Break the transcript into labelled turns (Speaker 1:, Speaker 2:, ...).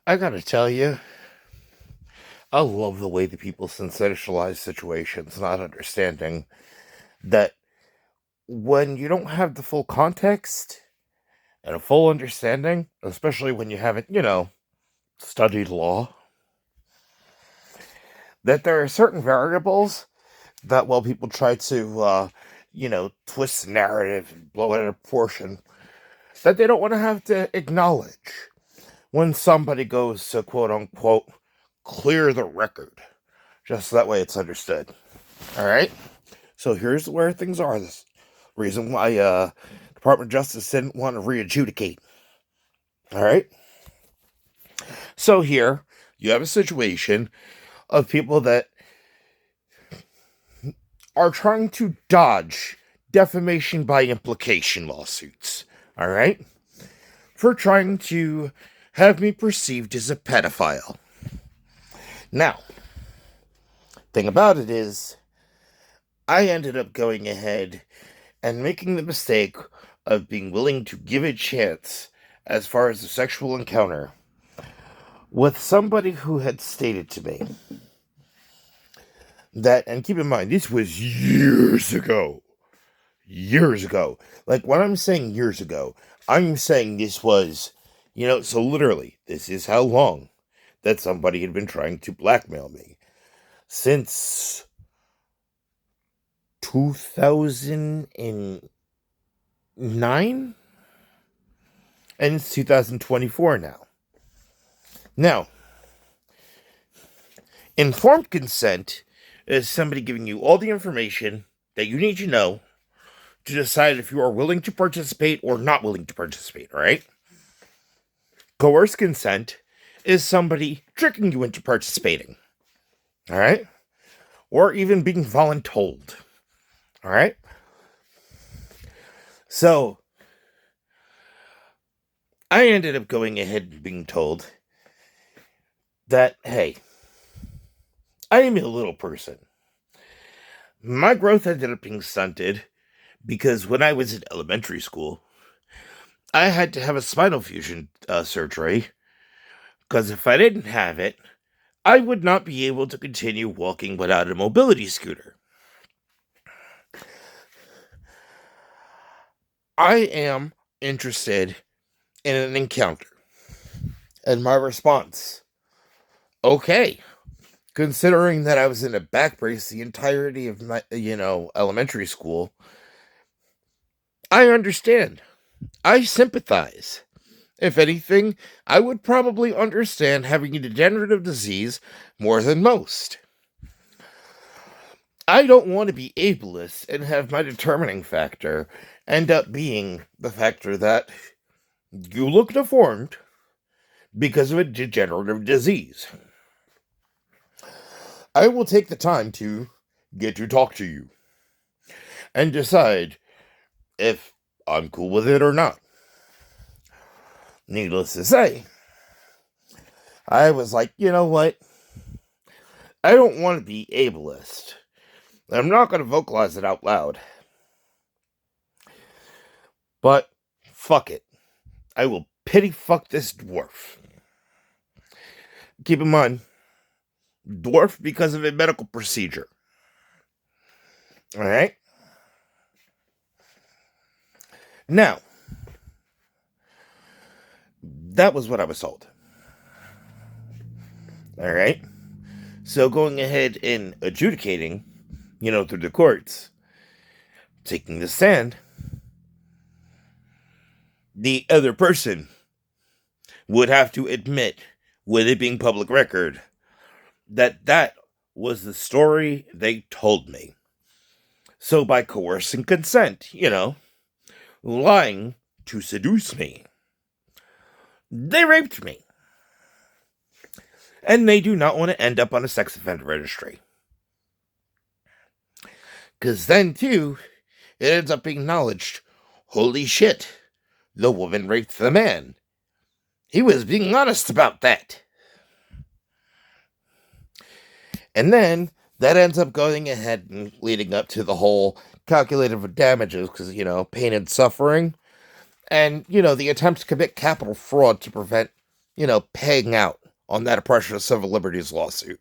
Speaker 1: I gotta tell you, I love the way that people sensationalize situations, not understanding that when you don't have the full context and a full understanding, especially when you haven't, studied law, that there are certain variables that while people try to, twist the narrative and blow it out of proportion, that they don't want to have to acknowledge when somebody goes to quote unquote clear the record, just so that way it's understood. All right. So here's where things are. This reason why Department of Justice didn't want to re-adjudicate. All right. So here you have a situation of people that are trying to dodge defamation by implication lawsuits. All right. For trying to have me perceived as a pedophile. Now, thing about it is, I ended up going ahead and making the mistake of being willing to give a chance as far as a sexual encounter with somebody who had stated to me that, and keep in mind, this was years ago. Years ago. Like, when I'm saying years ago, I'm saying this was, so literally, this is how long that somebody had been trying to blackmail me. Since 2009? And it's 2024 now. Now, informed consent is somebody giving you all the information that you need to know to decide if you are willing to participate or not willing to participate, all right? Coerced consent is somebody tricking you into participating, all right? Or even being voluntold, all right? So, I ended up going ahead and being told that, hey, I am a little person. My growth ended up being stunted because when I was in elementary school, I had to have a spinal fusion surgery because if I didn't have it, I would not be able to continue walking without a mobility scooter. I am interested in an encounter. And my response, okay. Considering that I was in a back brace the entirety of my, elementary school, I understand. I sympathize. If anything, I would probably understand having a degenerative disease more than most. I don't want to be ableist and have my determining factor end up being the factor that you look deformed because of a degenerative disease. I will take the time to get to talk to you and decide if I'm cool with it or not. Needless to say, I was like, you know what? I don't want to be ableist. I'm not going to vocalize it out loud. But fuck it. I will pity fuck this dwarf. Keep in mind, dwarf because of a medical procedure. Alright? Now, that was what I was told. Alright? So going ahead and adjudicating, through the courts, taking the stand, the other person would have to admit, with it being public record, that was the story they told me. So by coercing consent, lying to seduce me, they raped me. And they do not want to end up on a sex offender registry. Because then, too, it ends up being acknowledged, holy shit, the woman raped the man. He was being honest about that. And then that ends up going ahead and leading up to the whole calculated damages because, pain and suffering. And, the attempt to commit capital fraud to prevent paying out on that oppression of civil liberties lawsuit.